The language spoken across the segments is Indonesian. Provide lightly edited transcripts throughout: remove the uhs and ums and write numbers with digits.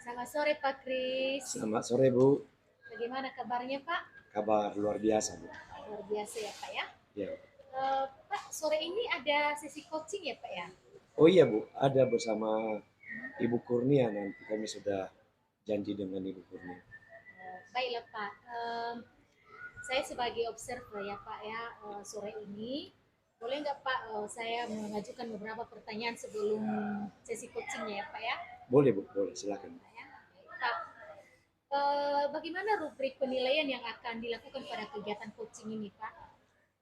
Selamat sore Pak Kris. Selamat sore Bu, Bagaimana kabarnya Pak? kabar luar biasa Bu. Luar biasa ya Pak ya. Ya. Pak, sore ini ada sesi coaching ya Pak ya? Oh iya Bu, ada bersama Ibu Kurnia nanti kami sudah janji dengan Ibu Kurnia. Baiklah Pak. Saya sebagai observer ya Pak ya, sore ini boleh nggak Pak saya mengajukan beberapa pertanyaan sebelum sesi coachingnya ya Pak ya? Boleh Bu, boleh silakan. Pak, ya? Pak, bagaimana rubrik penilaian yang akan dilakukan pada kegiatan coaching ini Pak?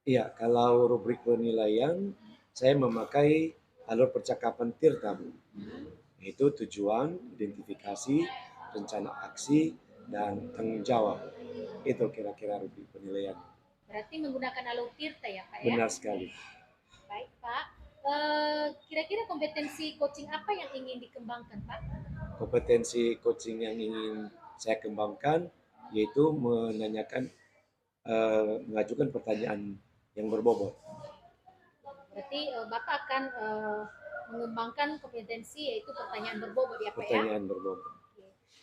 Iya, kalau rubrik penilaian saya memakai alur percakapan Tirta Bu. Yaitu tujuan, identifikasi, rencana aksi, dan tanggung jawab. Itu kira-kira rubrik penilaian. Berarti menggunakan alur tirta ya Pak ya? Benar sekali. Baik Pak. Kira-kira kompetensi coaching apa yang ingin dikembangkan Pak? Kompetensi coaching yang ingin saya kembangkan yaitu mengajukan pertanyaan yang berbobot. Berarti Bapak akan mengembangkan kompetensi yaitu pertanyaan berbobot ya Pak ya? Pertanyaan berbobot.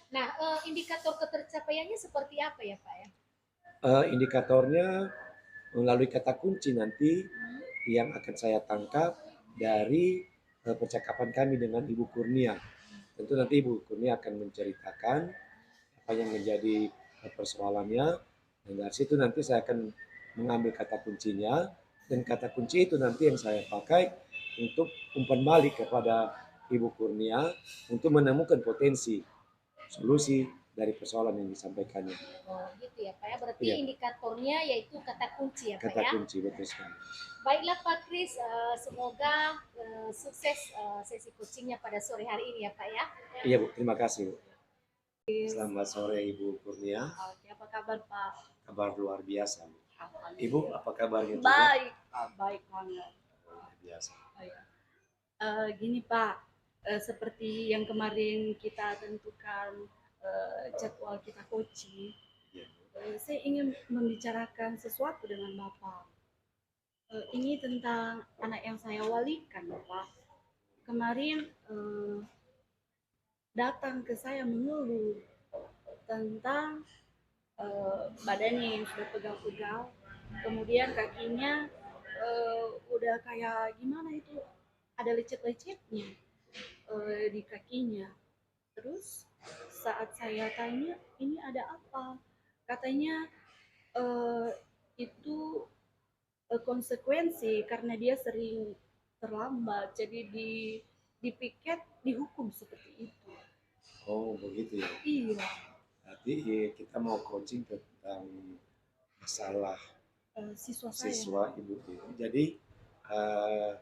Nah, indikator ketercapaiannya seperti apa ya Pak ya? Indikatornya melalui kata kunci nanti yang akan saya tangkap dari percakapan kami dengan Ibu Kurnia. Tentu nanti Ibu Kurnia akan menceritakan apa yang menjadi persoalannya, dan dari situ nanti saya akan mengambil kata kuncinya, dan kata kunci itu nanti yang saya pakai untuk umpan balik kepada Ibu Kurnia untuk menemukan potensi solusi dari persoalan yang disampaikannya. Oh gitu ya Pak ya. Berarti Iya, indikatornya yaitu kata kunci ya Pak kata ya. kunci betul sekali. Baiklah Pak Kris, semoga sukses sesi coachingnya pada sore hari ini ya Pak ya. Iya Bu, terima kasih Bu. Selamat sore Ibu Kurnia. Oke, apa kabar Pak? Kabar luar biasa Bu. Ibu, apa kabarnya juga? Baik, Pak. Baik banget. Luar biasa. Gini Pak, seperti yang kemarin kita tentukan jadwal kita coaching, Iya, saya ingin membicarakan sesuatu dengan Bapak. Ini tentang anak yang saya walikan, Bapak. Kemarin datang ke saya mengeluh tentang badannya yang sudah pegal-pegal, kemudian kakinya udah kayak gimana itu, ada lecet-lecetnya di kakinya. Terus saat saya tanya ini ada apa, katanya eh, itu konsekuensi karena dia sering terlambat, jadi di piket dihukum seperti itu. Oh begitu ya. Iya, Berarti kita mau coaching tentang masalah siswa saya. siswa Ibu ini. Jadi eh,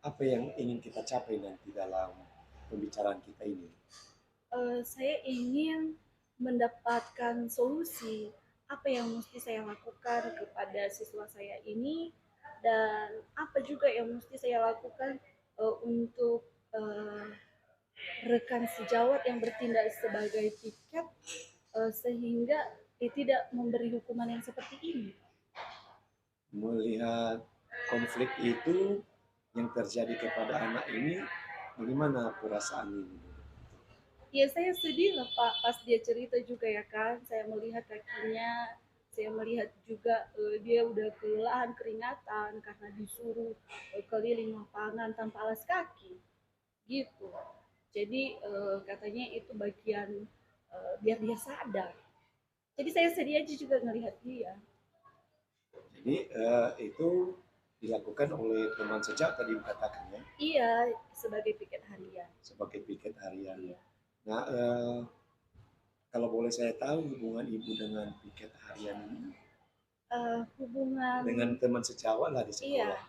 apa yang ingin kita capai nanti dalam pembicaraan kita ini? Saya ingin mendapatkan solusi apa yang mesti saya lakukan kepada siswa saya ini, dan apa juga yang mesti saya lakukan untuk uh, rekan sejawat yang bertindak sebagai piket, sehingga tidak memberi hukuman yang seperti ini. Melihat konflik itu yang terjadi kepada anak ini, bagaimana perasaan ini? Ya saya sedih lah Pak, pas dia cerita juga ya kan, saya melihat kakinya, saya melihat juga dia udah kelelahan keringatan karena disuruh keliling lapangan tanpa alas kaki gitu. Jadi katanya itu bagian biar dia sadar. Jadi saya sedih aja juga ngelihat dia. Jadi itu dilakukan oleh teman sejak tadi katakan ya, Iya, sebagai piket harian. sebagai piket harian. Iya. Nah, kalau boleh saya tahu hubungan Ibu dengan piket harian ini Hubungan dengan teman sejawat lah di iya, sekolah.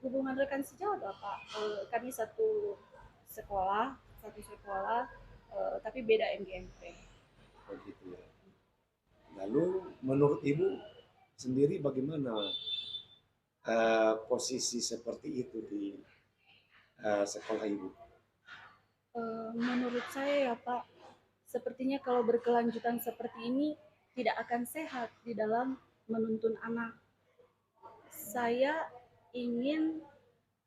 hubungan rekan sejawat Bapak. Kami satu sekolah, tapi beda MGMP. Oh gitu ya. Lalu menurut Ibu sendiri bagaimana posisi seperti itu di sekolah Ibu? Menurut saya ya Pak, sepertinya kalau berkelanjutan seperti ini tidak akan sehat di dalam menuntun anak. Saya ingin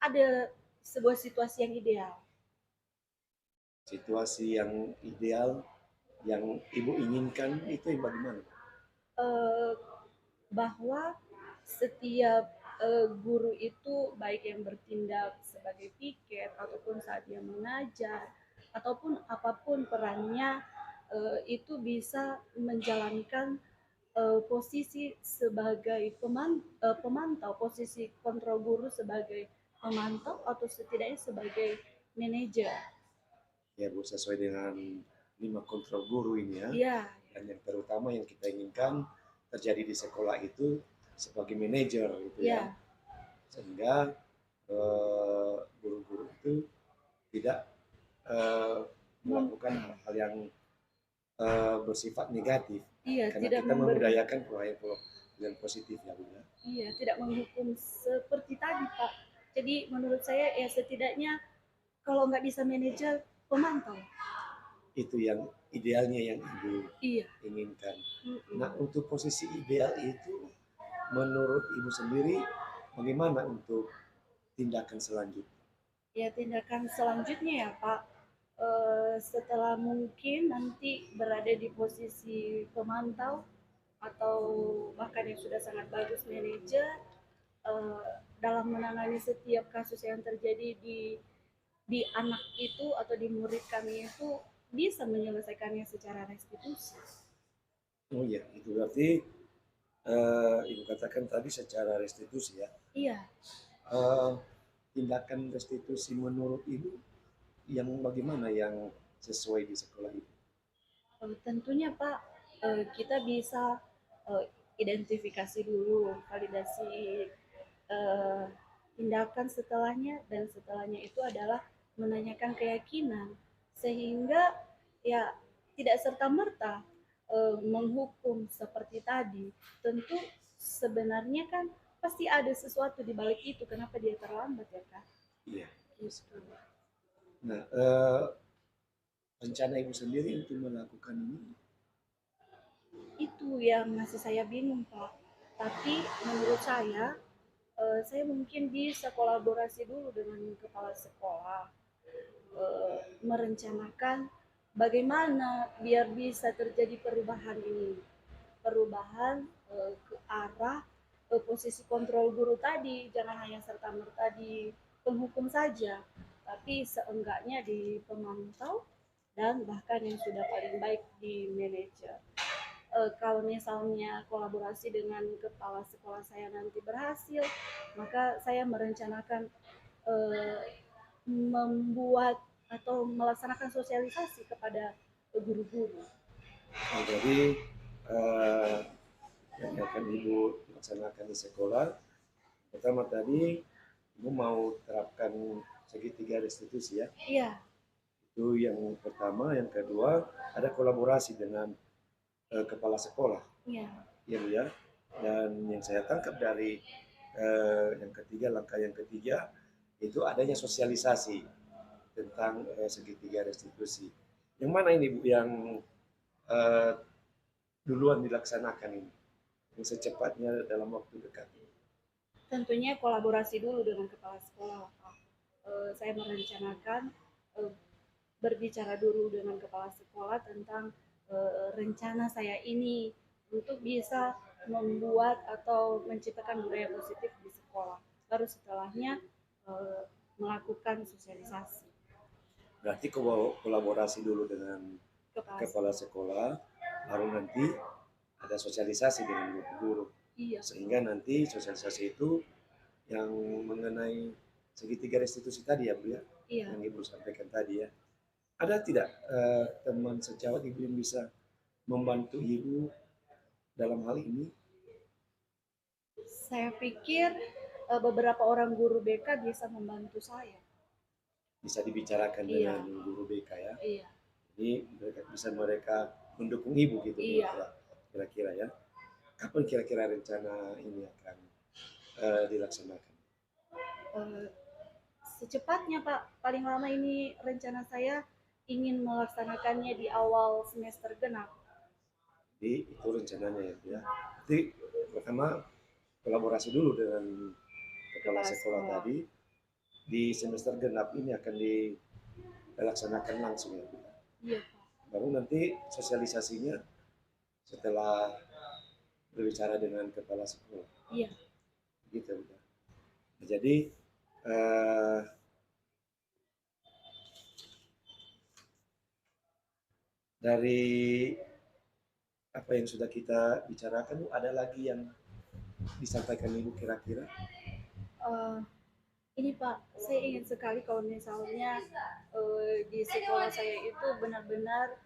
ada sebuah situasi yang ideal. Situasi yang ideal yang Ibu inginkan itu yang bagaimana? Eh, bahwa setiap guru itu baik yang bertindak sebagai piket ataupun saat dia mengajar ataupun apapun perannya, itu bisa menjalankan posisi sebagai pemantau, posisi kontrol guru sebagai pemantau atau setidaknya sebagai manajer. Ya Bu, sesuai dengan 5 kontrol guru ini ya. Iya, Dan yang terutama yang kita inginkan terjadi di sekolah itu sebagai manajer gitu ya. iya, Sehingga guru-guru itu tidak melakukan hal-hal yang bersifat negatif. iya, Karena tidak kita memberi, membudayakan yang positif ya Bu ya. iya, tidak menghukum seperti tadi Pak. Jadi menurut saya ya setidaknya kalau nggak bisa manajer, pemantau. Itu yang idealnya yang Ibu Iya. inginkan. Mm-mm. Nah, untuk posisi ideal itu menurut Ibu sendiri bagaimana untuk tindakan selanjutnya? Ya tindakan selanjutnya ya Pak, setelah mungkin nanti berada di posisi pemantau atau bahkan yang sudah sangat bagus manajer, dalam menangani setiap kasus yang terjadi di anak itu atau di murid kami itu bisa menyelesaikannya secara restitusi. Oh iya, itu berarti Ibu katakan tadi secara restitusi ya. Iya, Eh, Tindakan restitusi menurut Ibu yang bagaimana yang sesuai di sekolah Ibu? tentunya Pak, kita bisa eh, identifikasi dulu, validasi eh, tindakan setelahnya, dan setelahnya itu adalah menanyakan keyakinan sehingga ya tidak serta merta menghukum seperti tadi. Tentu sebenarnya kan pasti ada sesuatu di balik itu, kenapa dia terlambat ya kak, Iya. gitu. Nah, rencana Ibu sendiri untuk melakukan ini, Itu yang masih saya bingung pak, tapi menurut saya mungkin bisa kolaborasi dulu dengan kepala sekolah, merencanakan bagaimana biar bisa terjadi perubahan ini, perubahan ke arah posisi kontrol guru tadi, jangan hanya serta merta di penghukum saja, tapi seenggaknya di pemantau dan bahkan yang sudah paling baik di manajer. Kalau misalnya kolaborasi dengan kepala sekolah saya nanti berhasil, maka saya merencanakan eh, membuat atau melaksanakan sosialisasi kepada guru-guru. nah, jadi eh, yang akan Ibu laksanakan di sekolah, pertama tadi Ibu mau terapkan segitiga restitusi ya. Iya, Itu yang pertama, yang kedua ada kolaborasi dengan kepala sekolah, iya, ya Bu ya. Dan yang saya tangkap dari yang ketiga, langkah yang ketiga itu adanya sosialisasi tentang segitiga restitusi. Yang mana ini Bu yang eh, duluan dilaksanakan ini? Yang secepatnya dalam waktu dekat. tentunya kolaborasi dulu dengan kepala sekolah, Pak. Saya merencanakan eh, berbicara dulu dengan kepala sekolah tentang rencana saya ini untuk bisa membuat atau menciptakan budaya positif di sekolah. Baru setelahnya eh, melakukan sosialisasi Berarti kolaborasi dulu dengan kepala kepala sekolah. sekolah, baru nanti ada sosialisasi dengan guru. Iya, Sehingga nanti sosialisasi itu yang mengenai segitiga restitusi tadi ya Bu ya, iya. yang Ibu sampaikan tadi ya. Ada tidak teman sejawat Ibu yang bisa membantu Ibu dalam hal ini? Saya pikir beberapa orang guru BK bisa membantu saya. Bisa dibicarakan Iya, dengan guru BK ya. iya, Jadi mereka mendukung Ibu gitu iya. kira-kira ya. Kapan kira-kira rencana ini akan dilaksanakan? Eh, Secepatnya Pak, paling lama ini rencana saya ingin melaksanakannya di awal semester genap. Jadi itu rencananya ya Bu ya. Jadi pertama kolaborasi dulu dengan kepala Kepala sekolah sekolah. tadi. Di semester genap ini akan laksanakan langsung ya Bu. Iya Pak. Baru nanti sosialisasinya setelah berbicara dengan kepala sekolah. Iya. Gitu. Jadi eh, dari apa yang sudah kita bicarakan, ada lagi yang disampaikan Ibu kira-kira? Eh, ini Pak, saya ingin sekali kalau misalnya di sekolah saya itu benar-benar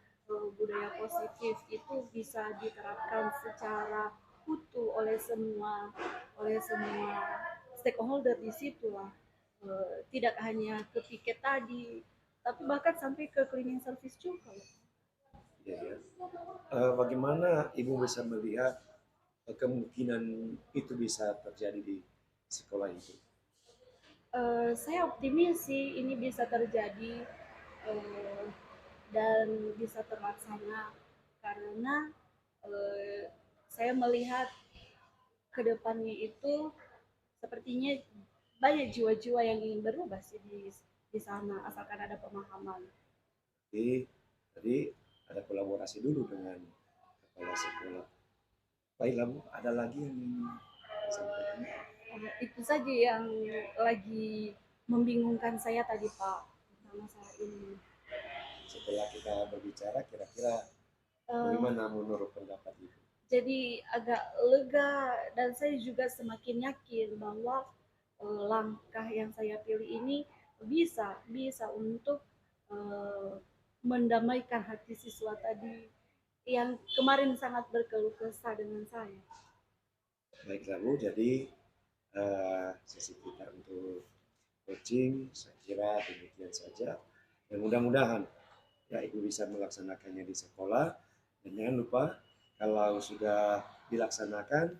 budaya positif itu bisa diterapkan secara utuh oleh semua stakeholder di situ lah. Tidak hanya ke piket tadi, tapi bahkan sampai ke cleaning service juga. Ya, ya. Bagaimana Ibu bisa melihat kemungkinan itu bisa terjadi di sekolah itu? Saya optimis sih ini bisa terjadi eh, dan bisa terlaksana karena eh, saya melihat ke depannya itu sepertinya banyak jiwa-jiwa yang ingin berubah sih di sana asalkan ada pemahaman. Jadi tadi ada kolaborasi dulu dengan kepala sekolah. Baiklah Bu, ada lagi yang ingin disampaikan? Itu saja yang lagi membingungkan saya tadi Pak tentang masalah ini. Setelah kita berbicara, kira-kira Eh, bagaimana menurut pendapat Ibu? jadi agak lega dan saya juga semakin yakin bahwa langkah yang saya pilih ini bisa bisa untuk eh, mendamaikan hati siswa tadi yang kemarin sangat berkeluh kesah dengan saya. Baiklah Bu, jadi sesi kita untuk coaching saya kira demikian saja. Dan mudah-mudahan ya Ibu bisa melaksanakannya di sekolah. Dan jangan lupa kalau sudah dilaksanakan,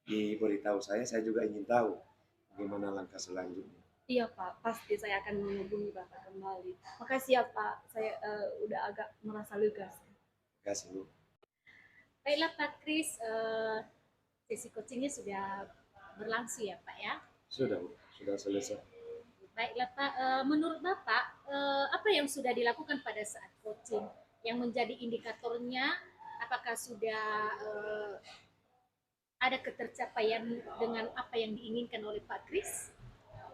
diberitahu saya juga ingin tahu bagaimana langkah selanjutnya. Iya Pak, pasti saya akan menghubungi Bapak kembali. Makasih ya Pak, saya udah agak merasa lega. Terima kasih Bu. Baiklah Pak Kris, sesi coachingnya sudah berlangsung ya Pak ya. Sudah Bu, sudah selesai. Baiklah Pak, menurut Bapak apa yang sudah dilakukan pada saat coaching yang menjadi indikatornya apakah sudah ada ketercapaian dengan apa yang diinginkan oleh Pak Kris?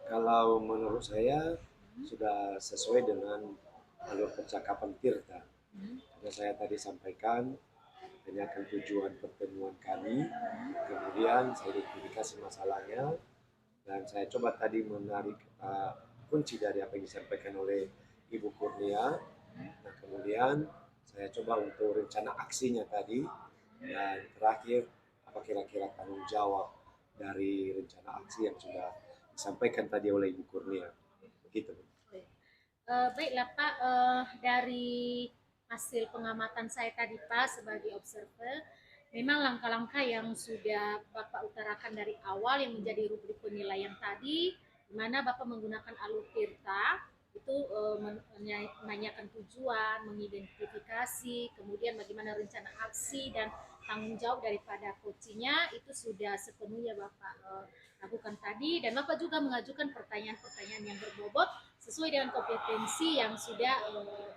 Kalau menurut saya sudah sesuai dengan alur percakapan Tirta. Karena saya tadi sampaikan tanyakan tujuan pertemuan kami, kemudian saya identifikasi masalahnya, dan saya coba tadi menarik kunci dari apa yang disampaikan oleh Ibu Kurnia. Nah, kemudian saya coba untuk rencana aksinya tadi, dan terakhir apa kira-kira tanggung jawab dari rencana aksi yang sudah disampaikan tadi oleh Ibu Kurnia. Begitu. Baiklah Pak, dari hasil pengamatan saya tadi Pak sebagai observer, memang langkah-langkah yang sudah Bapak utarakan dari awal yang menjadi rubrik penilaian tadi, di mana Bapak menggunakan alur Tirta, itu menanyakan tujuan, mengidentifikasi, kemudian bagaimana rencana aksi dan tanggung jawab daripada coachingnya itu sudah sepenuhnya Bapak lakukan tadi, dan Bapak juga mengajukan pertanyaan-pertanyaan yang berbobot sesuai dengan kompetensi yang sudah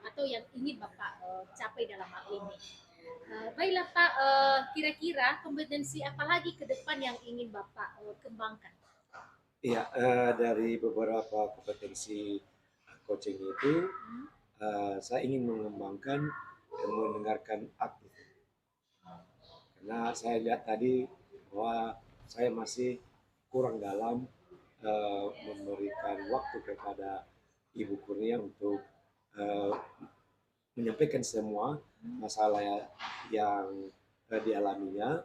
atau yang ingin Bapak capai dalam hal ini. Baiklah Pak, kira-kira kompetensi apa lagi ke depan yang ingin Bapak kembangkan? Iya, dari beberapa kompetensi coaching itu, saya ingin mengembangkan dan mendengarkan aktif. Karena saya lihat tadi bahwa saya masih kurang dalam memberikan waktu kepada Ibu Kurnia untuk menyampaikan semua masalah yang dialaminya,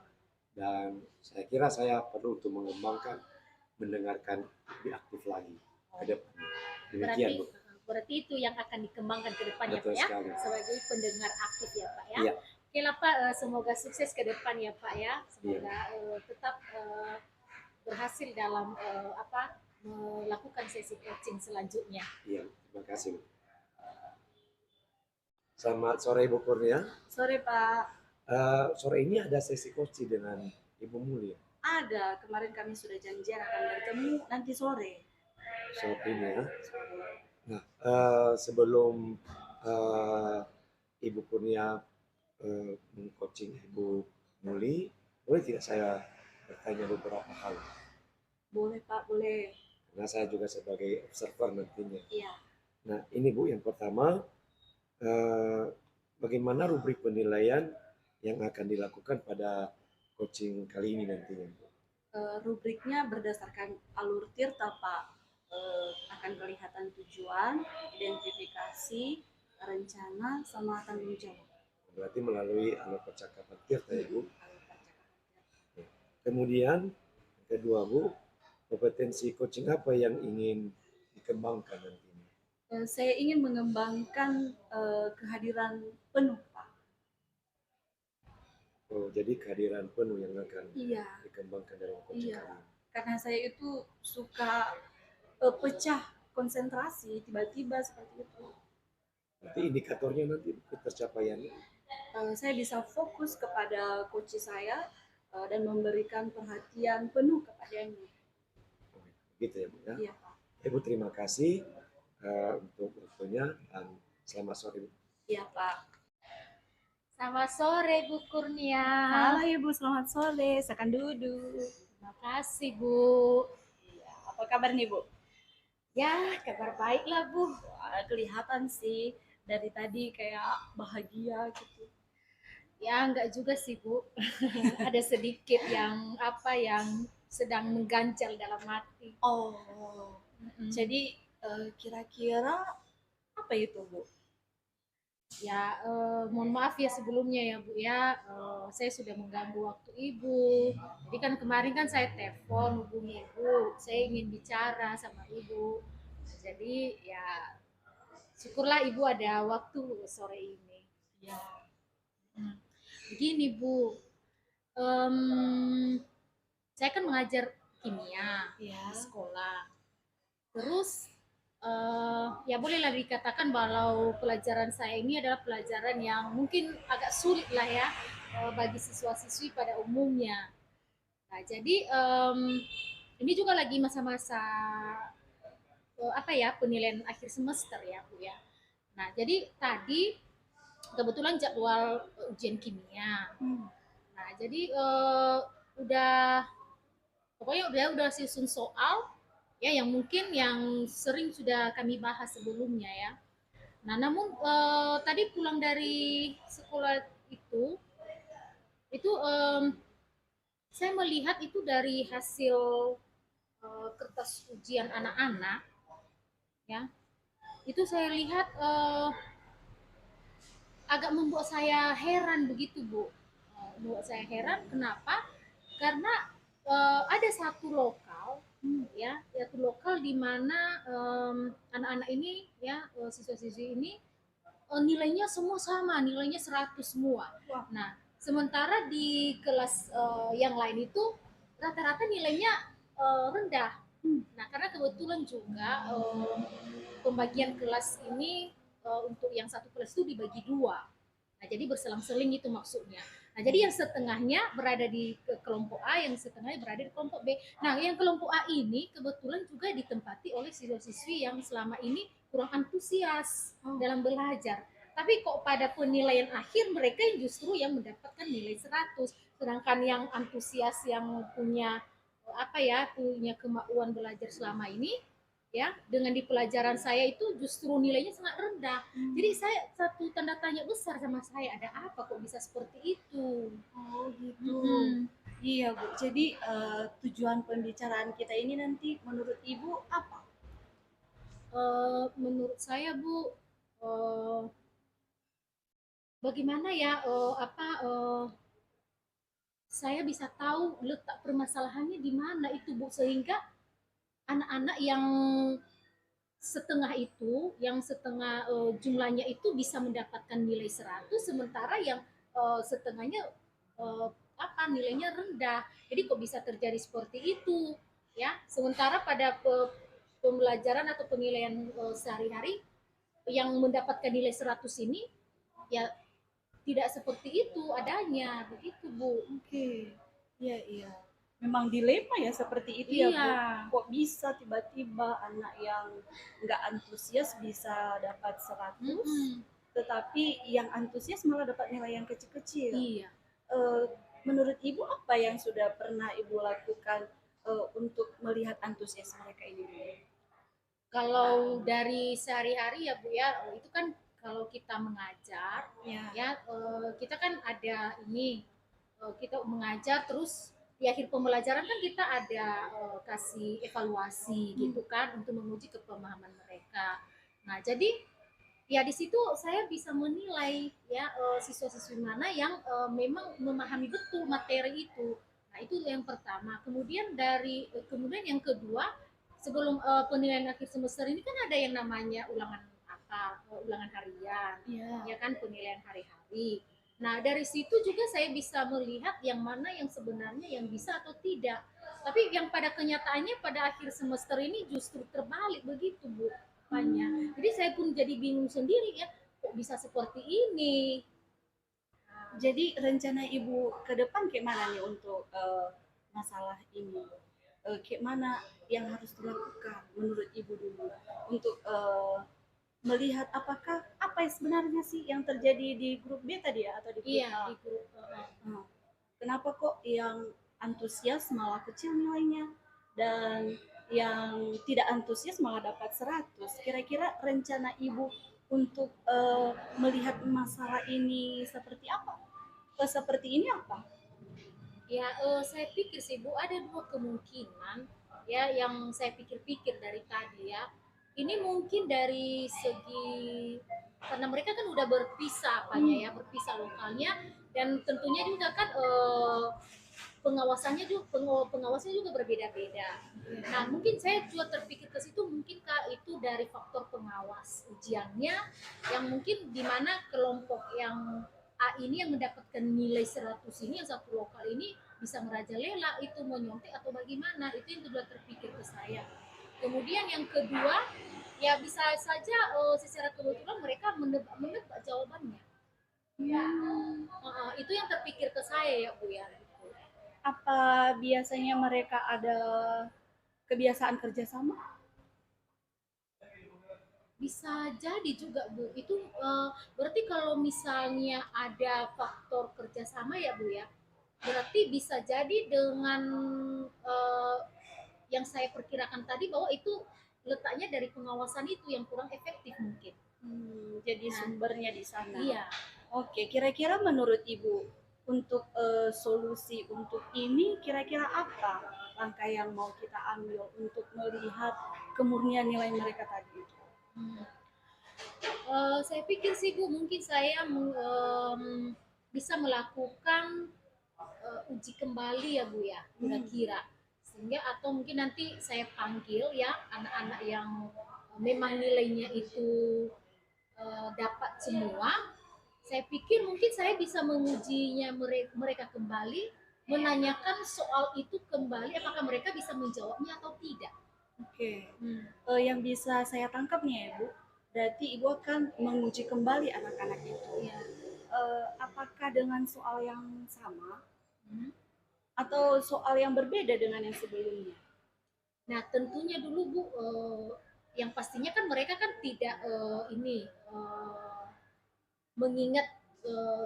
dan saya kira saya perlu untuk mengembangkan mendengarkan lebih aktif lagi ke depan. Demikian Bu. Berarti itu yang akan dikembangkan ke depan ya Betul Pak ya, sekali. sebagai pendengar aktif ya Pak ya. Iya. Oke lah Pak, semoga sukses ke depan ya Pak ya. Semoga tetap berhasil dalam melakukan sesi coaching selanjutnya. Iya, terima kasih. Selamat sore Ibu Kurnia. Sore Pak. Sore ini ada sesi coaching dengan Ibu Mulia. Ada, kemarin kami sudah janjian akan bertemu nanti sore. Sore ini ya. Nah, sebelum eh, Ibu Kurnia meng-coaching Ibu Muli, boleh tidak saya bertanya beberapa hal? Boleh Pak, boleh. Karena saya juga sebagai observer nantinya. Iya. Nah, ini Bu, yang pertama, eh, bagaimana rubrik penilaian yang akan dilakukan pada coaching kali ini nantinya, Bu? Rubriknya berdasarkan alur tirta Pak. Akan kelihatan tujuan, identifikasi, rencana, sama tanggung jawab. Berarti melalui alur percakapan tirta ya, Bu. Alur percakapan. Kemudian, yang kedua, Bu, kompetensi coaching apa yang ingin dikembangkan nantinya? Saya ingin mengembangkan kehadiran penuh Pak. Oh, jadi kehadiran penuh yang akan Iya, dikembangkan dalam coaching iya. kali ini. Karena saya itu suka pecah konsentrasi tiba-tiba seperti itu. Berarti indikatornya nanti ketercapaiannya. Saya bisa fokus kepada coach saya dan memberikan perhatian penuh kepadanya. Oh, gitu ya, Bu ya. Iya Pak. Ibu terima kasih untuk waktunya dan selamat sore, Bu. Iya Pak. Selamat sore Bu Kurnia. Halo Ibu, selamat sore. Silakan duduk. Terima kasih Bu. Iya, apa kabar nih Bu? Ya, kabar baik lah Bu. Wah, kelihatan sih dari tadi kayak bahagia gitu. Ya, enggak juga sih Bu. Ada sedikit yang apa yang sedang mengganjal dalam hati. Oh, Mm-mm. jadi kira-kira apa itu Bu? Ya, mohon maaf ya sebelumnya ya Bu ya, saya sudah mengganggu waktu Ibu. Jadi kan kemarin kan saya telepon hubungi Ibu, saya ingin bicara sama Ibu. Jadi ya syukurlah Ibu ada waktu sore ini. Ya, Hmm. Begini Bu, em, saya kan mengajar kimia ya. di sekolah. Terus ya bolehlah dikatakan kalau pelajaran saya ini adalah pelajaran yang mungkin agak sulit lah ya bagi siswa-siswi pada umumnya. Nah, jadi ini juga lagi masa-masa apa ya penilaian akhir semester ya Bu ya. Nah, jadi tadi kebetulan jadwal ujian kimia. Nah, jadi udah pokoknya udah susun soal ya yang mungkin yang sering sudah kami bahas sebelumnya ya. Nah, namun tadi pulang dari sekolah itu saya melihat itu dari hasil kertas ujian anak-anak ya. Itu saya lihat agak membuat saya heran begitu Bu. Membuat saya heran kenapa? Karena ada satu lokal ya satu lokal di mana anak-anak ini ya siswa-siswi ini nilainya semua sama, nilainya 100 semua. Wah. Nah, sementara di kelas yang lain itu rata-rata nilainya rendah. Nah, karena kebetulan juga pembagian kelas ini untuk yang satu kelas itu dibagi dua. Nah, jadi berselang-seling itu maksudnya. Nah, jadi yang setengahnya berada di kelompok A, yang setengahnya berada di kelompok B. Nah, yang kelompok A ini kebetulan juga ditempati oleh siswa-siswi yang selama ini kurang antusias dalam belajar. Tapi kok pada penilaian akhir mereka yang justru yang mendapatkan nilai 100, sedangkan yang antusias yang punya apa ya, punya kemauan belajar selama ini ya dengan di pelajaran saya itu justru nilainya sangat rendah. Jadi saya satu tanda tanya besar sama saya, ada apa kok bisa seperti itu? Oh gitu. Mm-mm. Iya Bu. Jadi tujuan pembicaraan kita ini nanti menurut Ibu apa? Menurut saya Bu, bagaimana ya saya bisa tahu letak permasalahannya di mana itu Bu sehingga anak-anak yang setengah itu, yang setengah jumlahnya itu bisa mendapatkan nilai 100 sementara yang setengahnya eh, apa nilainya rendah. Jadi kok bisa terjadi seperti itu ya? Sementara pada pembelajaran atau penilaian sehari-hari yang mendapatkan nilai 100 ini ya tidak seperti itu adanya begitu Bu. Oke. Iya iya. memang dilema ya seperti itu ya Bu. Iya. Kok bisa tiba-tiba anak yang nggak antusias bisa dapat 100, Mm-mm. tetapi yang antusias malah dapat nilai yang kecil-kecil. Iya. Eh, Menurut Ibu apa yang sudah pernah Ibu lakukan untuk melihat antusias mereka ini? Kalau dari sehari-hari ya Bu ya, itu kan kalau kita mengajar Ya. ya, kita kan ada ini, kita mengajar terus di akhir pembelajaran kan kita ada kasih evaluasi gitu kan untuk menguji kepemahaman mereka. Nah, jadi ya di situ saya bisa menilai ya siswa-siswi mana yang memang memahami betul materi itu. Nah, itu yang pertama. Kemudian yang kedua, sebelum penilaian akhir semester ini kan ada yang namanya ulangan apa, ulangan harian, Ya. ya kan penilaian hari-hari. Nah, dari situ juga saya bisa melihat yang mana yang sebenarnya yang bisa atau tidak. Tapi yang pada kenyataannya pada akhir semester ini justru terbalik begitu, Bu. Banyak. Jadi saya pun jadi bingung sendiri ya, kok bisa seperti ini. Jadi rencana Ibu ke depan kayak mana nih untuk masalah ini? Kayak mana yang harus dilakukan menurut Ibu dulu untuk melihat apakah apa yang sebenarnya sih yang terjadi di grup B tadi ya atau di grup Iya, A? di grup. Nah, kenapa kok yang antusias malah kecil nilainya dan yang tidak antusias malah dapat 100? Kira-kira rencana Ibu untuk melihat masalah ini seperti apa? Seperti ini apa? Ya, saya pikir sih Bu ada dua kemungkinan ya yang saya pikir-pikir dari tadi ya. Ini mungkin dari segi karena mereka kan udah berpisah apanya ya, berpisah lokalnya dan tentunya juga kan pengawasnya juga berbeda-beda. Nah, mungkin saya juga terpikir ke situ mungkin Kak itu dari faktor pengawas ujiannya yang mungkin di mana kelompok yang A ini yang mendapatkan nilai 100 ini yang satu lokal ini bisa merajalela itu mau nyontek atau bagaimana itu yang kedua terpikir ke saya. Kemudian yang kedua ya bisa saja secara kebetulan mereka menebak jawabannya. Itu yang terpikir ke saya ya Bu ya. Gitu. Apa biasanya mereka ada kebiasaan kerjasama? Bisa jadi juga Bu. Itu berarti kalau misalnya ada faktor kerjasama ya Bu ya. Berarti bisa jadi dengan eh, yang saya perkirakan tadi bahwa itu letaknya dari pengawasan itu yang kurang efektif mungkin. Jadi Nah, sumbernya di sana. iya. Oke, kira-kira menurut Ibu untuk solusi untuk ini kira-kira apa langkah yang mau kita ambil untuk melihat kemurnian nilai mereka tadi? Hmm. Saya pikir sih Bu, mungkin saya bisa melakukan uji kembali ya Bu ya, kira-kira. Sehingga atau mungkin nanti saya panggil ya anak-anak yang memang nilainya itu dapat semua. Saya pikir mungkin saya bisa mengujinya mereka kembali, menanyakan soal itu kembali, apakah mereka bisa menjawabnya atau tidak. Oke. Yang bisa saya tangkap nih ya Bu, berarti Ibu akan menguji kembali anak-anak itu. Ya. Apakah dengan soal yang sama Hmm. atau soal yang berbeda dengan yang sebelumnya? Nah, tentunya dulu Bu, yang pastinya kan mereka kan tidak mengingat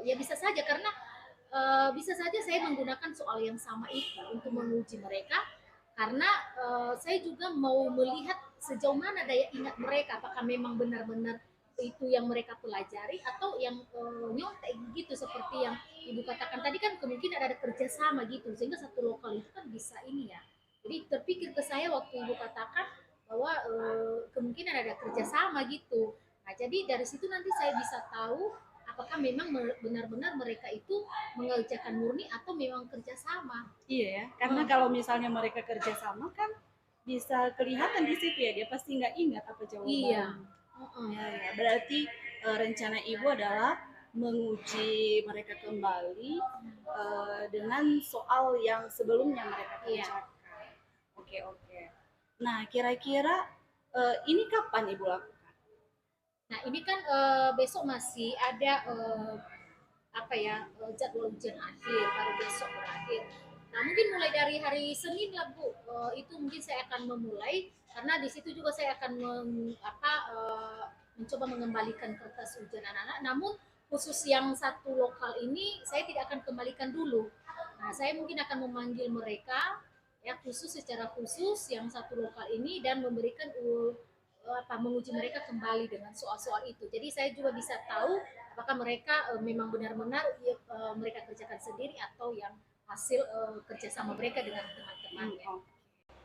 ya bisa saja karena bisa saja saya menggunakan soal yang sama itu untuk menguji mereka karena saya juga mau melihat sejauh mana daya ingat mereka apakah memang benar-benar itu yang mereka pelajari atau yang nyontek gitu seperti yang ibu katakan tadi kan kemungkinan ada kerjasama gitu sehingga satu lokal itu kan bisa ini ya jadi terpikir ke saya waktu ibu katakan bahwa kemungkinan ada kerjasama gitu nah jadi dari situ nanti saya bisa tahu apakah memang benar-benar mereka itu mengerjakan murni atau memang kerjasama. Iya ya, karena kalau misalnya mereka kerjasama kan bisa kelihatan di situ ya, dia pasti nggak ingat apa jawabannya. Iya. Ya, berarti rencana ibu adalah menguji mereka kembali dengan soal yang sebelumnya mereka kerjakan. Oke, oke. Nah, kira-kira ini kapan ibu lakukan? Nah ini kan besok masih ada apa ya jadwal ujian akhir baru besok berakhir. Nah, mungkin mulai dari hari Senin lah Bu, itu mungkin saya akan memulai karena di situ juga saya akan mencoba mengembalikan kertas ujian anak-anak. Namun khusus yang satu lokal ini saya tidak akan kembalikan dulu. Nah, saya mungkin akan memanggil mereka ya khusus secara khusus yang satu lokal ini dan memberikan menguji mereka kembali dengan soal-soal itu. Jadi saya juga bisa tahu apakah mereka memang benar-benar mereka kerjakan sendiri atau yang hasil kerjasama mereka dengan teman-temannya.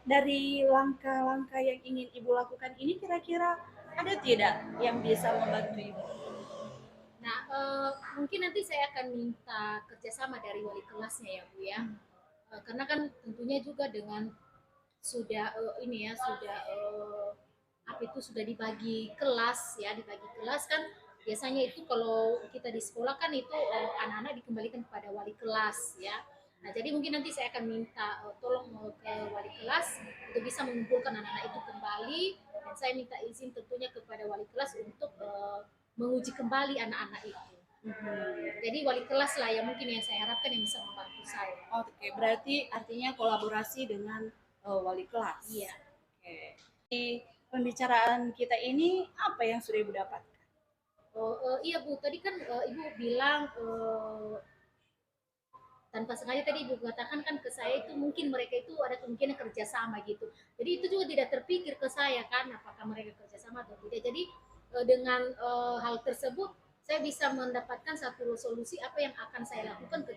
Dari langkah-langkah yang ingin Ibu lakukan ini kira-kira ada tidak yang bisa membantu Ibu? Nah, mungkin nanti saya akan minta kerjasama dari wali kelasnya ya Bu ya. Karena kan tentunya juga dengan sudah ini ya sudah apa itu sudah dibagi kelas ya dibagi kelas kan biasanya itu kalau kita di sekolah kan itu anak-anak dikembalikan kepada wali kelas ya. Nah, jadi mungkin nanti saya akan minta tolong ke wali kelas untuk bisa mengumpulkan anak-anak itu kembali dan saya minta izin tentunya kepada wali kelas untuk menguji kembali anak-anak itu. Jadi wali kelas lah yang mungkin yang saya harapkan yang bisa membantu saya. Oke, berarti artinya kolaborasi dengan wali kelas. Iya. Oke. Di pembicaraan kita ini apa yang sudah Ibu dapat? Iya Bu, tadi kan Ibu bilang tanpa sengaja tadi Ibu katakan kan ke saya itu mungkin mereka itu ada kemungkinan kerjasama gitu. Jadi itu juga tidak terpikir ke saya kan apakah mereka kerjasama atau tidak. Jadi dengan hal tersebut saya bisa mendapatkan satu solusi apa yang akan saya lakukan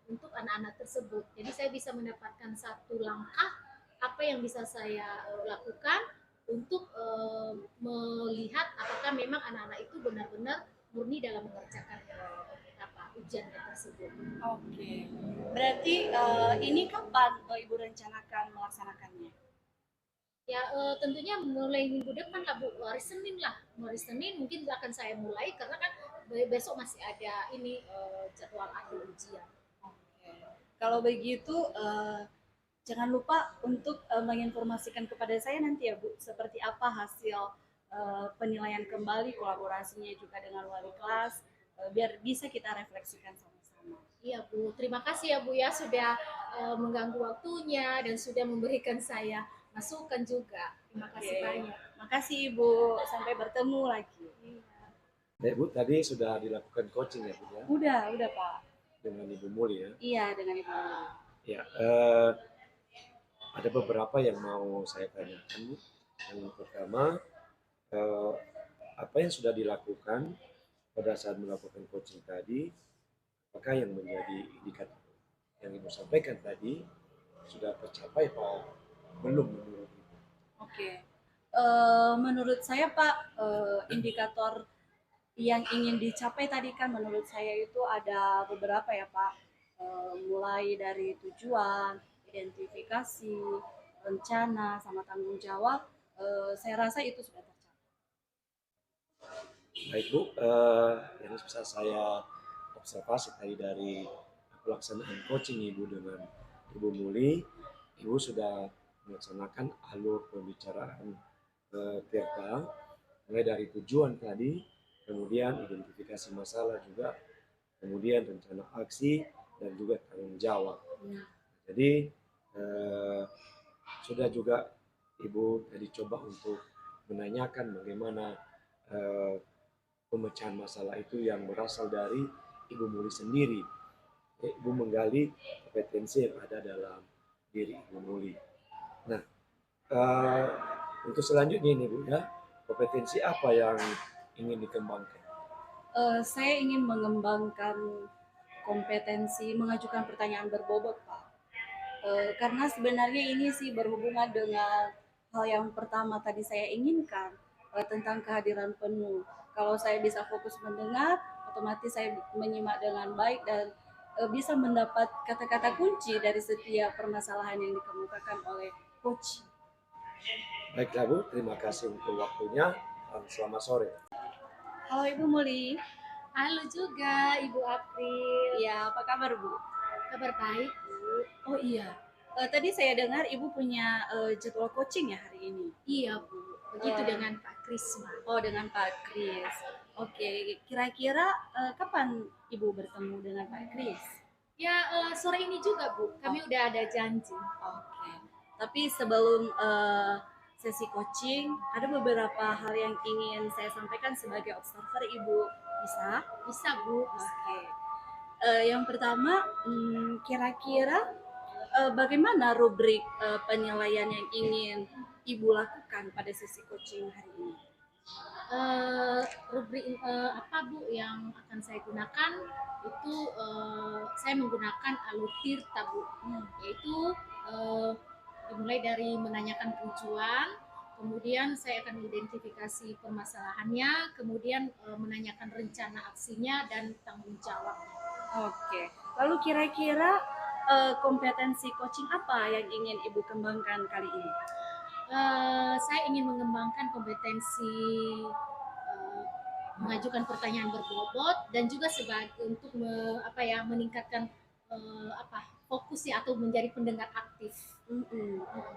untuk anak-anak tersebut. Jadi saya bisa mendapatkan satu langkah apa yang bisa saya lakukan untuk melihat apakah memang anak-anak itu benar-benar murni dalam mengerjakan ujian tersebut. Oke. Berarti ini kapan Ibu rencanakan melaksanakannya? Ya tentunya mulai minggu depan lah Bu, hari Senin lah. Hari Senin mungkin akan saya mulai karena kan besok masih ada ini jadwal akhir ujian. Oke. Kalau begitu jangan lupa untuk menginformasikan kepada saya nanti ya Bu, seperti apa hasil penilaian kembali kolaborasinya juga dengan wali kelas biar bisa kita refleksikan sama-sama. Iya Bu, terima kasih ya Bu ya sudah mengganggu waktunya dan sudah memberikan saya masukan juga. Terima kasih banyak. Makasih Ibu, sampai bertemu lagi. Baik Bu, tadi sudah dilakukan coaching ya Bu ya? Udah Pak. Dengan Ibu Muli ya? Iya, dengan Ibu Muli. Ya, ada beberapa yang mau saya tanyakan Bu. Yang pertama, apa yang sudah dilakukan pada saat melakukan coaching tadi, apakah yang menjadi indikator yang Ibu sampaikan tadi sudah tercapai Pak? Belum menurut Ibu? Oke. Menurut saya Pak, indikator yang ingin dicapai tadi kan menurut saya itu ada beberapa ya Pak. Mulai dari tujuan, identifikasi, rencana, sama tanggung jawab. Saya rasa itu sudah tercapai. Baik Bu, yang bisa saya observasi tadi dari pelaksanaan coaching Ibu dengan Ibu Muli, Ibu sudah melaksanakan alur pembicaraan verbal mulai dari tujuan tadi, kemudian identifikasi masalah juga, kemudian rencana aksi dan juga tanggung jawab. Jadi sudah juga Ibu tadi coba untuk menanyakan bagaimana pemecahan masalah itu yang berasal dari Ibu Muli sendiri. Ibu menggali kompetensi yang ada dalam diri Ibu Muli. Nah, untuk selanjutnya ini Bu ya, kompetensi apa yang ingin dikembangkan? Saya ingin mengembangkan kompetensi mengajukan pertanyaan berbobot Pak. Karena sebenarnya ini sih berhubungan dengan hal yang pertama tadi saya inginkan tentang kehadiran penuh. Kalau saya bisa fokus mendengar, otomatis saya menyimak dengan baik dan bisa mendapat kata-kata kunci dari setiap permasalahan yang dikemukakan oleh coach. Baiklah Bu, terima kasih untuk waktunya. Selamat sore. Halo Ibu Muli. Halo juga Ibu April. Ya, apa kabar Bu? Kabar baik Bu. Oh iya, tadi saya dengar Ibu punya jadwal coaching ya hari ini? Iya Bu, begitu dengan Pak Krisma. Oh, dengan Pak Kris. Oke, kira-kira kapan Ibu bertemu dengan Pak Kris? Ya sore ini juga Bu, kami udah ada janji. Oke. Tapi sebelum sesi coaching, ada beberapa hal yang ingin saya sampaikan sebagai observer Ibu. Bisa? Bisa Bu. Oke. Yang pertama, kira-kira bagaimana rubrik penilaian yang ingin Ibu lakukan pada sesi coaching hari ini? Rubrik apa Bu yang akan saya gunakan itu saya menggunakan alur tirta Bu, yaitu dimulai dari menanyakan tujuan, kemudian saya akan mengidentifikasi permasalahannya, kemudian menanyakan rencana aksinya dan tanggung jawab. Oke. Lalu kira-kira kompetensi coaching apa yang ingin Ibu kembangkan kali ini? Saya ingin mengembangkan kompetensi mengajukan pertanyaan berbobot dan juga sebagai untuk meningkatkan fokus ya atau menjadi pendengar aktif.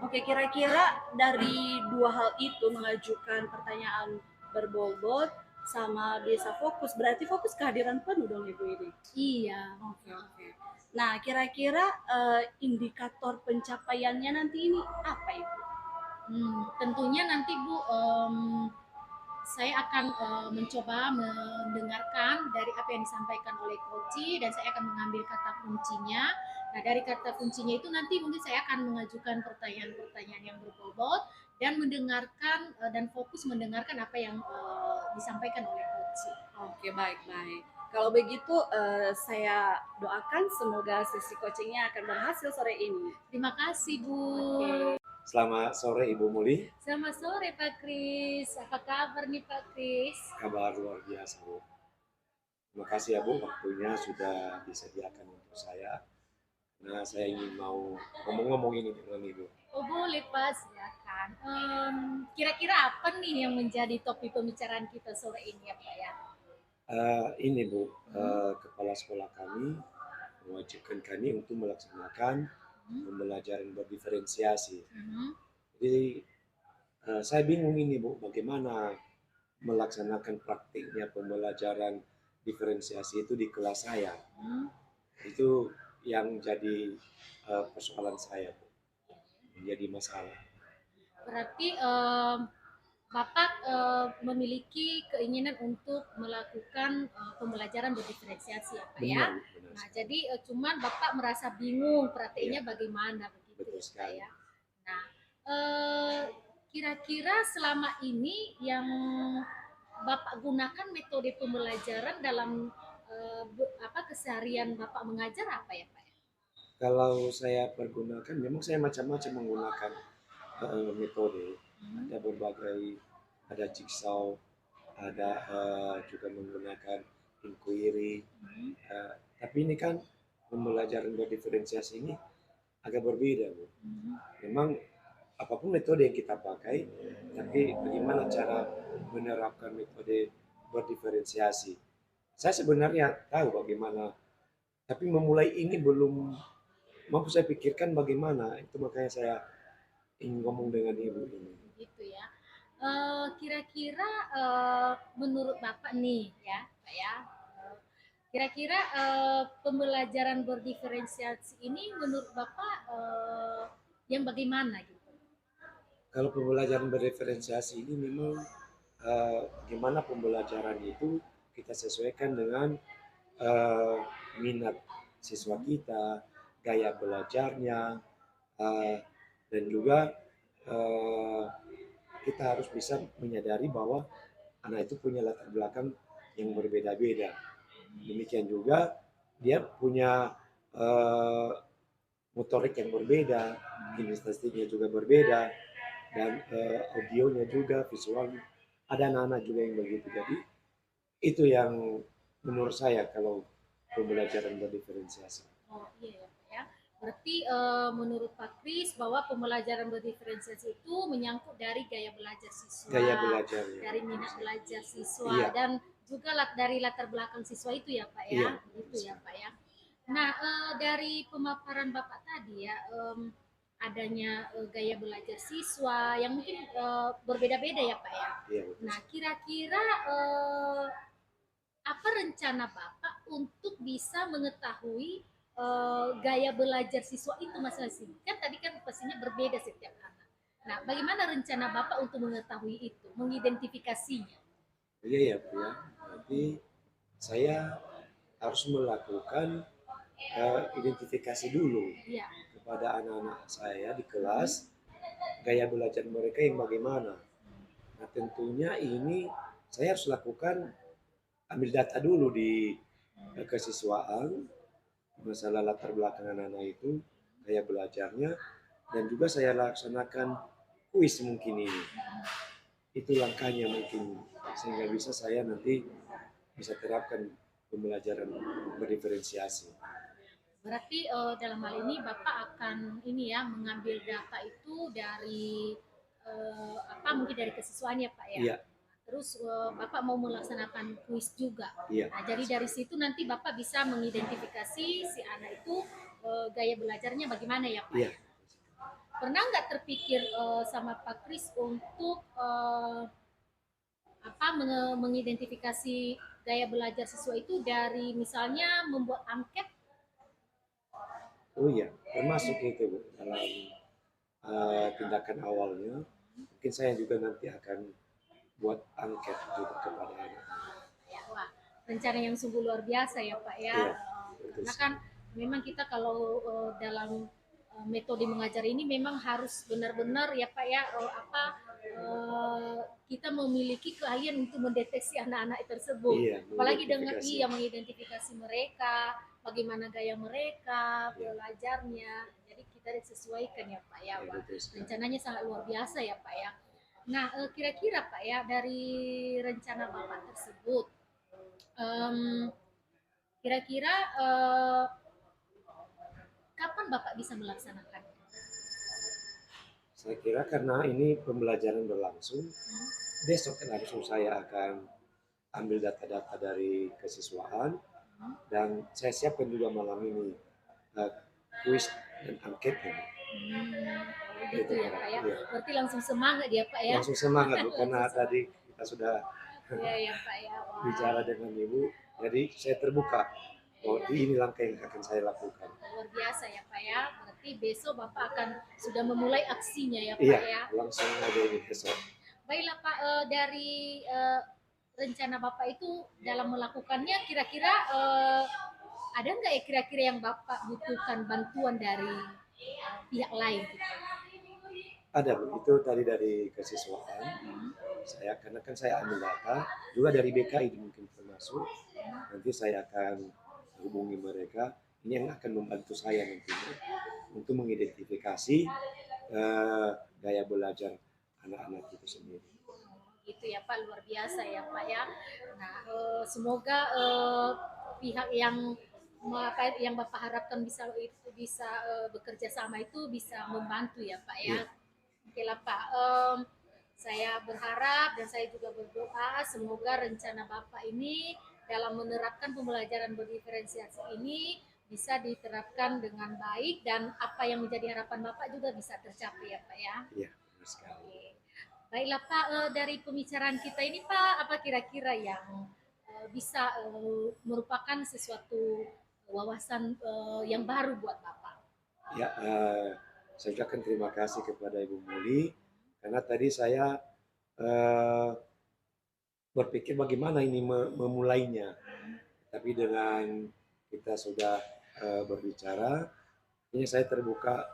Oke, kira-kira dari dua hal itu mengajukan pertanyaan berbobot sama bisa fokus, berarti fokus kehadiran penuh dong Ibu ini. Iya. Oke. Nah, kira-kira indikator pencapaiannya nanti ini apa Ibu? Tentunya nanti Bu, saya akan mencoba mendengarkan dari apa yang disampaikan oleh coach dan saya akan mengambil kata kuncinya. Nah, dari kata kuncinya itu nanti mungkin saya akan mengajukan pertanyaan-pertanyaan yang berbobot dan mendengarkan dan fokus mendengarkan apa yang disampaikan oleh coach. Oke, baik-baik. Kalau begitu saya doakan semoga sesi coachingnya akan berhasil sore ini. Terima kasih Bu. Oke. Selamat sore Ibu Muli. Selamat sore Pak Kris. Apa kabar nih Pak Kris? Kabar luar biasa Bu. Terima kasih ya Bu, waktunya sudah disediakan untuk saya. Nah, saya ingin mau ngomong-ngomong ini dengan Ibu. Oh boleh Pak, silakan. Kira-kira apa nih yang menjadi topik pembicaraan kita sore ini ya Pak ya? Ini Bu, kepala sekolah kami mewajibkan kami untuk melaksanakan pembelajaran berdiferensiasi. Jadi saya bingung ini Bu, bagaimana melaksanakan praktiknya pembelajaran diferensiasi itu di kelas saya. Itu yang jadi persoalan saya Bu, menjadi masalah. Berarti Bapak memiliki keinginan untuk melakukan pembelajaran berdiferensiasi ya Pak ya? Benar. Nah jadi cuman Bapak merasa bingung prakteknya bagaimana begitu Betul ya Pak sekali. ya? Nah kira-kira selama ini yang Bapak gunakan metode pembelajaran dalam keseharian Bapak mengajar apa ya Pak? Kalau saya pergunakan, memang saya macam-macam menggunakan metode. Ada berbagai, ada jigsaw, ada juga menggunakan inquiry. Tapi ini kan pembelajaran berdiferensiasi ini agak berbeda, Bu. Memang apapun metode yang kita pakai, tapi bagaimana cara menerapkan metode berdiferensiasi. Saya sebenarnya tahu bagaimana, tapi memulai ini belum mampu saya pikirkan bagaimana. Itu makanya saya ingin ngomong dengan Ibu ini. Gitu ya. Kira-kira menurut Bapak nih ya, Pak ya. Kira-kira pembelajaran berdiferensiasi ini menurut Bapak yang bagaimana gitu? Kalau pembelajaran berdiferensiasi ini memang bagaimana pembelajaran itu kita sesuaikan dengan minat siswa kita, gaya belajarnya, dan juga kita harus bisa menyadari bahwa anak itu punya latar belakang yang berbeda-beda. Demikian juga dia punya motorik yang berbeda, kinestesiknya juga berbeda, dan audionya juga, visualnya. Ada anak-anak juga yang begitu. Jadi itu yang menurut saya kalau pembelajaran berdiferensiasi. Oh iya ya Pak ya. Berarti menurut Pak Kris bahwa pembelajaran berdiferensiasi itu menyangkut dari gaya belajar siswa, Gaya belajarnya. dari minat belajar siswa, Iya. dan juga dari latar belakang siswa itu ya Pak ya, Iya, itu ya Pak ya. Nah dari pemaparan Bapak tadi ya adanya gaya belajar siswa yang mungkin berbeda-beda ya Pak ya. Iya, Nah kira-kira apa rencana Bapak untuk bisa mengetahui gaya belajar siswa itu masing-masing. Kan tadi kan pastinya berbeda setiap anak. Nah, bagaimana rencana Bapak untuk mengetahui itu, mengidentifikasinya? Iya ya Bu ya. Berarti saya harus melakukan identifikasi dulu Iya. kepada anak-anak saya di kelas, gaya belajar mereka yang bagaimana. Nah tentunya ini saya harus lakukan, ambil data dulu di kesiswaan, masalah latar belakang anak-anak itu, gaya belajarnya, dan juga saya laksanakan kuis mungkin ini. Itu langkahnya mungkin, sehingga bisa saya nanti bisa terapkan pembelajaran berdiferensiasi. Berarti dalam hal ini Bapak akan ini ya mengambil data itu dari apa mungkin dari kesiswaan ya Pak ya. Iya, Terus Bapak mau melaksanakan kuis juga. iya, Nah, jadi dari situ nanti Bapak bisa mengidentifikasi si anak itu gaya belajarnya bagaimana ya Pak iya. ya. Pernah nggak terpikir sama Pak Kris untuk apa mengidentifikasi gaya belajar siswa itu dari misalnya membuat angket. Oh iya, termasuk itu Bu, dalam tindakan awalnya. Mungkin saya juga nanti akan buat angket juga kepada anak-anak. Ya, wah, rencana yang sungguh luar biasa ya Pak ya. Iya, betul Karena kan sekali. memang kita kalau dalam metode mengajar ini memang harus benar-benar ya Pak ya eh, kita memiliki keahlian untuk mendeteksi anak-anak tersebut. Iya, Apalagi dengan mengidentifikasi. iya mengidentifikasi mereka, bagaimana gaya mereka, Iya, belajarnya. Jadi kita disesuaikan ya Pak ya. iya Wah, betul sekali. rencananya sangat luar biasa ya Pak ya. Nah, kira-kira Pak ya dari rencana Bapak tersebut, em, kira-kira kapan Bapak bisa melaksanakan? Saya kira karena ini pembelajaran berlangsung, besok kan langsung saya akan ambil data-data dari kesiswaan, dan saya siapkan juga malam ini uh, kuis dan angketnya. Gitu Itu ya Kak. Pak ya. Iya. Berarti langsung semangat ya Pak ya. Langsung semangat Bu, karena Langsung semangat. tadi kita sudah Iya ya Pak ya. Wah. bicara dengan Ibu, jadi saya terbuka. Oh, ini langkah yang akan saya lakukan. Luar biasa ya Pak ya. Berarti besok Bapak akan sudah memulai aksinya ya Pak Iya, ya. langsung ada ini besok. Baiklah Pak, dari rencana Bapak itu dalam melakukannya kira-kira ada nggak ya kira-kira yang Bapak butuhkan bantuan dari pihak lain gitu? Ada Bu, itu tadi dari kesiswaan. Saya karena kan saya ambil data juga dari BKI mungkin termasuk. Nanti saya akan hubungi mereka. Ini yang akan membantu saya nantinya untuk mengidentifikasi eh, gaya belajar anak-anak itu sendiri. Gitu ya Pak, luar biasa ya Pak ya. Nah, semoga pihak yang apa yang Bapak harapkan bisa itu bisa bekerja sama itu bisa membantu ya Pak ya. Iya, Oke lah Pak, saya berharap dan saya juga berdoa semoga rencana Bapak ini dalam menerapkan pembelajaran berdiferensiasi ini bisa diterapkan dengan baik dan apa yang menjadi harapan Bapak juga bisa tercapai ya Pak ya. iya, benar sekali. Oke. Baiklah Pak, dari pembicaraan kita ini Pak, apa kira-kira yang bisa merupakan sesuatu wawasan yang baru buat Bapak? Ya, saya ucapkan terima kasih kepada Ibu Muli karena tadi saya eh, berpikir bagaimana ini memulainya. Tapi dengan kita sudah berbicara, ini saya terbuka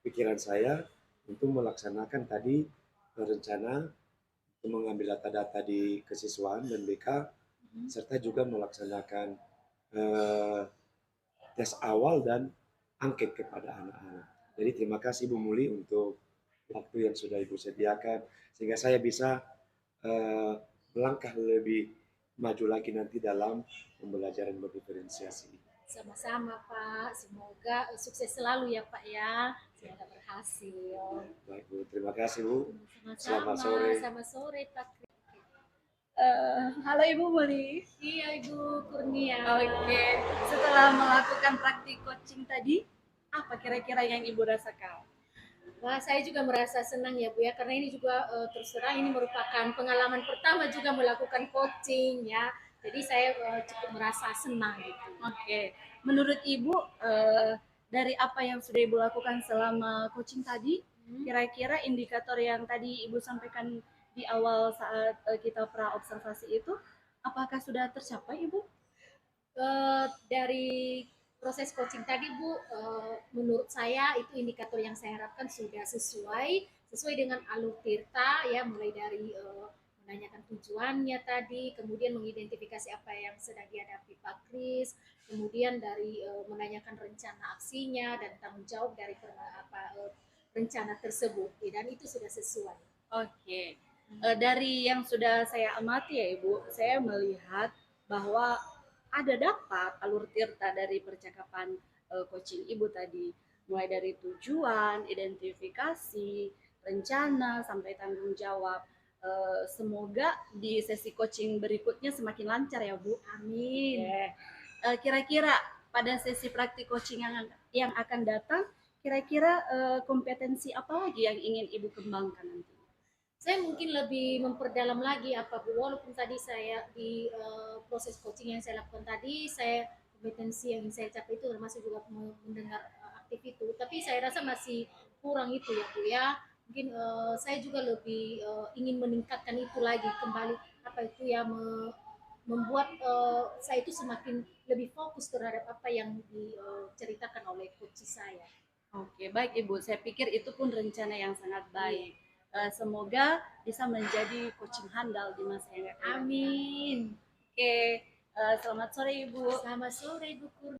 pikiran saya untuk melaksanakan tadi rencana untuk mengambil data-data di kesiswaan dan BK, serta juga melaksanakan eh, tes awal dan angket kepada anak-anak. Jadi terima kasih Bu Muli untuk waktu yang sudah Ibu sediakan sehingga saya bisa eh, melangkah lebih maju lagi nanti dalam pembelajaran berdiferensiasi. Sama-sama Pak, semoga sukses selalu ya Pak ya, semoga berhasil. Baik Bu, terima kasih Bu. Sama-sama, Selamat sore. selamat sore Pak. Halo Ibu Muli. Iya Ibu Kurnia. Oke, setelah melakukan praktik coaching tadi, apa kira-kira yang Ibu rasakan? Wah, saya juga merasa senang ya Bu ya, karena ini juga terus terang ini merupakan pengalaman pertama juga melakukan coaching ya. Jadi saya cukup merasa senang gitu. Oke, menurut Ibu dari apa yang sudah Ibu lakukan selama coaching tadi, Hmm. kira-kira indikator yang tadi Ibu sampaikan di awal saat kita pra observasi itu, apakah sudah tercapai Ibu? Dari proses coaching tadi Bu, menurut saya itu indikator yang saya harapkan sudah sesuai dengan alur Tirta ya, mulai dari menanyakan tujuannya tadi, kemudian mengidentifikasi apa yang sedang dihadapi Pak Kris, kemudian dari menanyakan rencana aksinya dan tanggung jawab dari rencana tersebut, dan itu sudah sesuai. Oke, dari yang sudah saya amati ya Ibu, saya melihat bahwa ada dapat alur tirta dari percakapan coaching Ibu tadi, mulai dari tujuan, identifikasi, rencana, sampai tanggung jawab. Semoga di sesi coaching berikutnya semakin lancar ya Bu. Amin. Oke. Kira-kira pada sesi praktik coaching yang akan datang, kira-kira kompetensi apa lagi yang ingin Ibu kembangkan nanti? Saya mungkin lebih memperdalam lagi apa Bu, walaupun tadi saya di proses coaching yang saya lakukan tadi, saya kompetensi yang saya capai itu termasuk juga mendengar aktif itu, tapi saya rasa masih kurang itu ya Bu ya. Mungkin saya juga lebih ingin meningkatkan itu lagi kembali, apa itu ya, membuat saya itu semakin lebih fokus terhadap apa yang diceritakan oleh coach saya. Oke, baik Ibu. Saya pikir itu pun rencana yang sangat baik. Semoga bisa menjadi coaching handal di masa yang akan datang. Amin. Oke, selamat sore Ibu. Selamat sore Bu Kur.